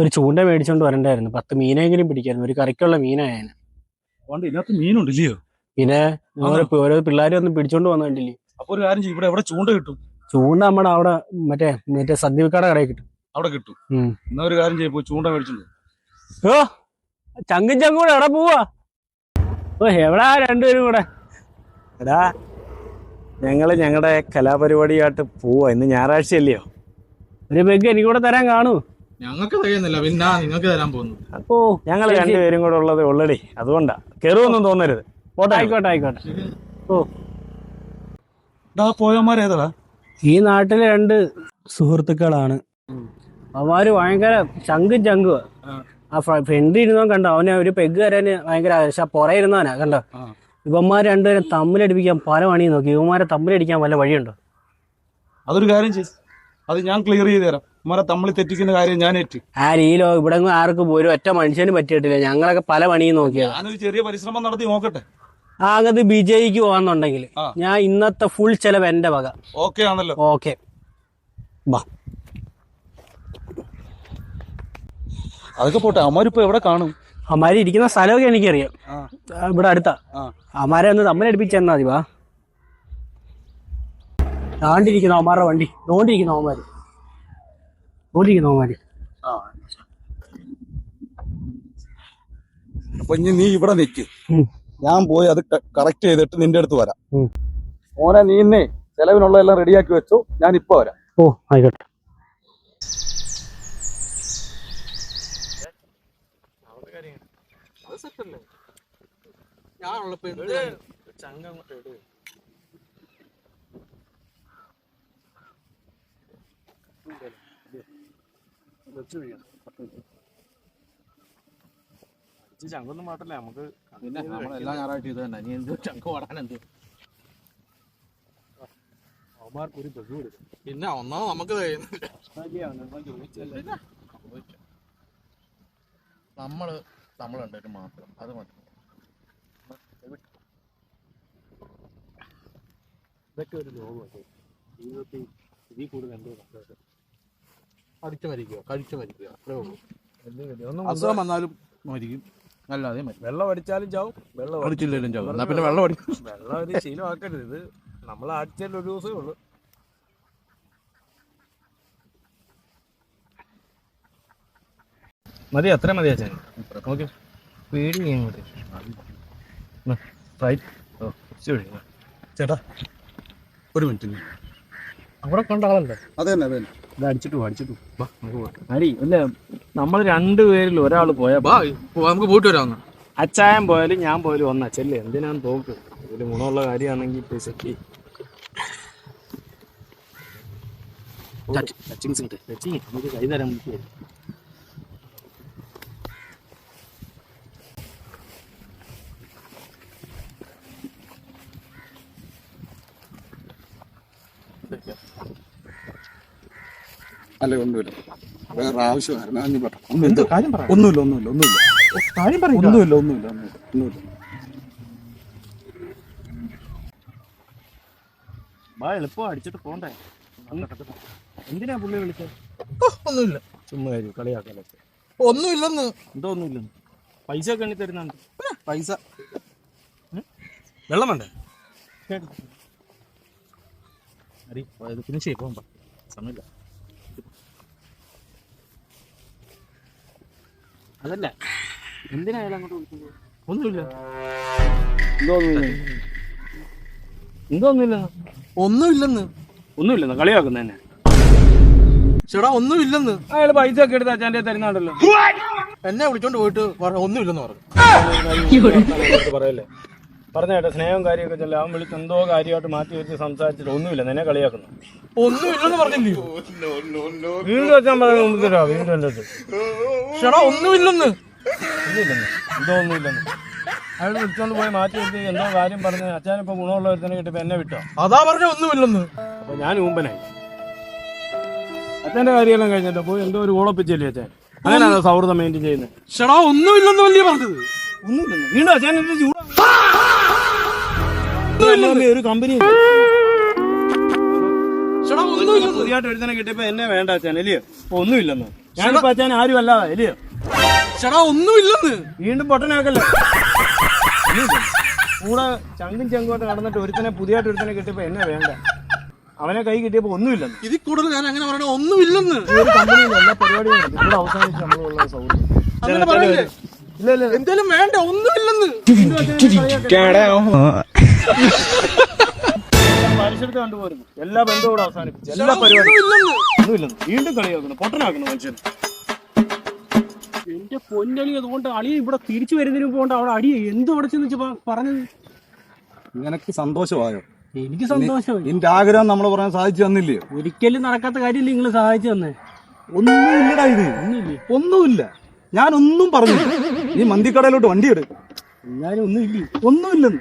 ഒരു ചൂണ്ട മേടിച്ചോണ്ട് വരണ്ടായിരുന്നു. 10 മീനെങ്കിലും പിടിക്കായിരുന്നു. ഒരു കറിക്കുള്ള മീനായാണ്. അതുകൊണ്ട് ഇതിനകത്ത് മീനുണ്ടല്ലയോ? പിന്നെ ഓരോ പിള്ളേരെ ഒന്നും പിടിച്ചോണ്ട് വന്നിട്ടില്ലേ. അപ്പൊ ഒരു കാര്യം ചെയ്യും, ഇവിടെ എവിടെ ചൂണ്ട കിട്ടും? ചൂണ്ട നമ്മുടെ അവിടെ മറ്റേ സദ്യക്കാടെ കടയിൽ കിട്ടും. അവിടെ കിട്ടും. എന്നാ ഒരു കാര്യം ചെയ്യും, ചൂണ്ട മേടിച്ചോണ്ട് ഓ ചങ്കും കൂടെ എവിടെ പോവാ? ഓ എവിടാ രണ്ടുപേരും കൂടെ? എടാ ഞങ്ങളുടെ കലാപരിപാടിയായിട്ട് പോവാ. ഇന്ന് ഞായറാഴ്ച അല്ലയോ? ഒരു പെഗ് എനിക്കൂടെ തരാൻ കാണൂ? ഞങ്ങൾക്ക് തികയുന്നില്ല, പിന്നെ നിങ്ങൾക്ക് തരാൻ പോകുന്നു. അപ്പോ ഞങ്ങൾ രണ്ടുപേരും കൂടെ ഉള്ളത് ഉള്ളടി, അതുകൊണ്ടാ. കയറുമൊന്നും തോന്നരുത്. പോട്ടെ, ആയിക്കോട്ടെ. ഓ പോയമാരേതാ? ഈ നാട്ടിലെ 2 സുഹൃത്തുക്കളാണ്. അവന്മാര് ഭയങ്കര ചങ്കുവാ. ആ ഫ്രണ്ട് ഇരുന്നോ കണ്ടോ, അവന് ഒരു പെഗ് തരാന് ഭയങ്കര പക്ഷെ പുറ ഇരുന്നവനാ കണ്ടോ. ഇവന്മാർ രണ്ടുപേരും തമ്മിലടിപ്പിക്കാൻ പല പണിയും നോക്കി. ഇവന്മാരെ തമ്മിലടിക്കാൻ വല്ല വഴിയുണ്ടോ? അതൊരു കാര്യം ചെയ്യും, അത് ഞാൻ ക്ലിയർ ചെയ്ത് തരാം. ഇവന്മാരെ തമ്മിൽ തെറ്റിക്കുന്ന കാര്യം ഞാൻ ഏറ്റ്. ആരീലോ ഇവിടെ ആർക്കും ഒരു ഒറ്റ മനുഷ്യന് പറ്റിയിട്ടില്ല. ഞങ്ങളൊക്കെ പല പണിയും നോക്കിയത്. ഞാനൊരു ചെറിയ പരിശ്രമം നടത്തി നോക്കട്ടെ. ആകത് വിജയിക്ക് പോവാന്നുണ്ടെങ്കിൽ ഞാൻ ഇന്നത്തെ ഫുൾ ചെലവ് എന്റെ വക. ഓക്കെ ആണല്ലോ? ഓക്കെ ബാ. അതൊക്കെ പോട്ടെ, അമ്മാരിപ്പോ എവിടെ കാണും? അമ്മാരി ഇരിക്കുന്ന സ്ഥലമൊക്കെ എനിക്കറിയാം, ഇവിടെ അടുത്താ. അമ്മാരെ ഒന്ന് തമ്മിലടിപ്പിച്ചെന്നാ മതി. വാ. താണ്ടിരിക്കുന്ന അവന്മാരുടെ വണ്ടി, നോണ്ടിരിക്കുന്ന അവന്മാര്. അപ്പൊ ഇനി നീ ഇവിടെ നിൽക്ക്, ഞാൻ പോയി അത് കറക്റ്റ് ചെയ്തിട്ട് നിന്റെ അടുത്ത് വരാം. മോനെ നീ ഇന്നേ ചെലവിനുള്ളതെല്ലാം റെഡിയാക്കി വെച്ചോ, ഞാൻ ഇപ്പൊ വരാം. ഓ ആയിക്കോട്ടെ. ചങ്കൊന്നും മാറ്റല്ലേ നമുക്ക്. പിന്നെ നമ്മളെല്ലാം ഞായറാഴ്ച ഇത് തന്നെ, നീ എന്ത് ചങ്ക് പാടാനെന്ത്? അവന്മാർക്കൊരു ബഹു കൊടുക്കും. പിന്നെ ഒന്നാമത് നമുക്ക് നമ്മളുണ്ടായിട്ട് മാത്രം അത് മതി. ഇതൊക്കെ ഒരു ലോകമല്ലേ ജീവിതത്തിൽ. ഇതിൽ കൂടുതൽ എന്തോ കഴിച്ചു മരിക്കുക അത്രേ ഉള്ളൂ. അസുഖം വന്നാലും മരിക്കും, അല്ലാതെ മരിക്കും. വെള്ളം അടിച്ചാലും ചാവും, വെള്ളം അടിച്ചില്ലേലും ചാവും. എന്നാ പിന്നെ വെള്ളം അടിക്കും. വെള്ളം ഒരു ശീലമാക്കരുത്. ഇത് നമ്മൾ ആഴ്ചയിൽ ഒരു ദിവസമേ ഉള്ളൂ. മതി, അത്ര മതി അച്ഛൻ. ഓക്കെ, പേടി ചെയ്യാൻ മതി. ചേട്ടാ ഒരു മിനിറ്റ്, അവിടെ കണ്ട ആളല്ലേ? അതെ തന്നെ. ഇത് അടിച്ചിട്ടു അടി അല്ല. നമ്മൾ 2 പേരിൽ ഒരാൾ പോയാ നമുക്ക് പോയിട്ട് വരാമെന്ന്. അച്ചായൻ പോയാലും ഞാൻ പോയാലും ഒന്നാ. ചെല്ലേ, എന്തിനാന്ന് തോക്ക്. ഇതിൽ ഗുണമുള്ള കാര്യമാണെങ്കിൽ പോയി സെറ്റ് നമുക്ക് കൈ തരാൻ പറ്റിയ. അല്ല ഒന്നുമില്ല, വേറെ ആവശ്യമായിരുന്നു. ഒന്നുമില്ല. ബാ, എളുപ്പം അടിച്ചിട്ട് പോണ്ടേ. എന്തിനാ പുള്ളി വിളിച്ചത്? ഒന്നുമില്ല, ചുമ്മാ കാര്യം കളിയാക്കാനൊക്കെ. ഒന്നുമില്ലെന്ന്. എന്തോ ഒന്നുമില്ലെന്ന്? പൈസ ഒക്കെ എണ്ണി തരുന്നുണ്ട്. പൈസ വെള്ളം വേണ്ടേ? അരി പിന്നെ ശരി, പോകാൻ സമയമില്ല. അതല്ല, എന്തിനാ അയാൾ അങ്ങോട്ട് വിളിക്കുന്നത്? ഒന്നുമില്ല. ഒന്നുമില്ലെന്ന് കളിയാക്കുന്ന തന്നെ. ചേട്ടാ ഒന്നുമില്ലെന്ന്. അയാൾ പൈസ ഒക്കെ എടുത്ത് അച്ഛൻ്റെ തരുന്നുണ്ടല്ലോ. എന്നെ വിളിച്ചോണ്ട് പോയിട്ട് ഒന്നുമില്ലെന്ന് പറഞ്ഞു. പറയല്ലേ, പറഞ്ഞേട്ടെ. സ്നേഹവും കാര്യമൊക്കെ ചെല്ല. അവൻ വിളിച്ച് എന്തോ കാര്യമായിട്ട് മാറ്റി വെച്ച് സംസാരിച്ചിട്ട് ഒന്നുമില്ല, നിന്നെ കളിയാക്കുന്നു. ഒന്നുമില്ലെന്ന് പറഞ്ഞില്ലയോ? വീണ്ടും അച്ഛൻ പറയാ, വീണ്ടും എൻ്റെ അടുത്ത് ചേട്ടാ ഒന്നുമില്ലെന്ന്. എന്തോ ഒന്നുമില്ലെന്ന് അയാൾ വിളിച്ചോണ്ട് പോയി മാറ്റി വെച്ച് എന്തോ കാര്യം പറഞ്ഞ് അച്ഛനിപ്പോ ഗുണമുള്ള ഒരുത്തനെ കിട്ടിയപ്പോ എന്നെ വിട്ടോ. അതാ പറഞ്ഞ ഒന്നുമില്ലെന്ന്. അപ്പൊ ഞാൻ ഊമ്പനായി. അച്ഛന്റെ കാര്യമെല്ലാം കഴിഞ്ഞിട്ട് പോയി എന്തോ ഒരു ഓളപ്പിച്ചല്ലേ അച്ഛൻ. അങ്ങനെയാണോ സൗഹൃദം മെയിൻറ്റെയിൻ ചെയ്യുന്നത്? ചേട്ടാ ഒന്നുമില്ലെന്ന് വലിയ പറഞ്ഞത്. ഒന്നുമില്ലെന്ന് വീണ്ടും അച്ഛൻ ഒരു കമ്പനി പുതിയതായിട്ട് ഒരുത്തനെ കിട്ടിയപ്പോ എന്നെ വേണ്ട അച്ഛൻ അല്ലയോ? ഒന്നുമില്ലെന്ന്. ഞാനിപ്പോ അച്ഛൻ ആരും അല്ല ഇല്ലയോ ചേട്ടാ ഒന്നുമില്ലെന്ന്. വീണ്ടും പൊട്ടനാക്കല്ലേ കൂടെ ചങ്കും ചങ്കുമായിട്ട് നടന്നിട്ട് ഒരുത്തനെ പുതിയതായിട്ട് ഒരുത്തനെ കിട്ടിയപ്പോ എന്നെ വേണ്ട അവനെ കൈ കിട്ടിയപ്പോ ഒന്നുമില്ലെന്ന് ഇതിൽ കൂടുതൽ ഞാൻ അങ്ങനെ പറയണ ഒന്നുമില്ലെന്ന്. ഈ ഒരു കമ്പനിയിൽ എല്ലാ പരിപാടിയും നടക്കും. ഇവിടെ അവസാനിച്ച് നമ്മളുള്ള സൗകര്യം അങ്ങനെ പറയല്ലേ? ഇല്ല ഇല്ല എന്തേലും വേണ്ട, ഒന്നുമില്ലെന്ന്. മനുഷ്യർക്ക് കണ്ടുപോരുന്നു എല്ലാ ബന്ധവും ഇവിടെ അവസാനിപ്പിച്ചു എല്ലാ പരിപാടിയും ഒന്നുമില്ലെന്ന് വീണ്ടും കളിയാക്കുന്നു പൊട്ടനാക്കുന്നു മനുഷ്യൻ എന്റെ പൊന്നളി അതുകൊണ്ട് അളി ഇവിടെ തിരിച്ചു വരുന്നതിന് പോകണ്ട അവിടെ അടി എന്ത് അവിടെ ചെന്ന് പറഞ്ഞത് നിനക്ക് സന്തോഷമായോ? എനിക്ക് സന്തോഷമായി നിന്റെ ആഗ്രഹം നമ്മൾ പറയാൻ സാധിച്ചു തന്നില്ലയോ? ഒരിക്കലും നടക്കാത്ത കാര്യമില്ല നിങ്ങൾ സഹായിച്ചു തന്നെ ഒന്നുമില്ലടാ ഇത്, ഒന്നുമില്ല. ഞാനൊന്നും പറഞ്ഞില്ല. നീ മന്തിക്കടയിലോട്ട് വണ്ടി എടുക്കും. എന്നാലും ഒന്നുമില്ല ഒന്നുമില്ലെന്ന്.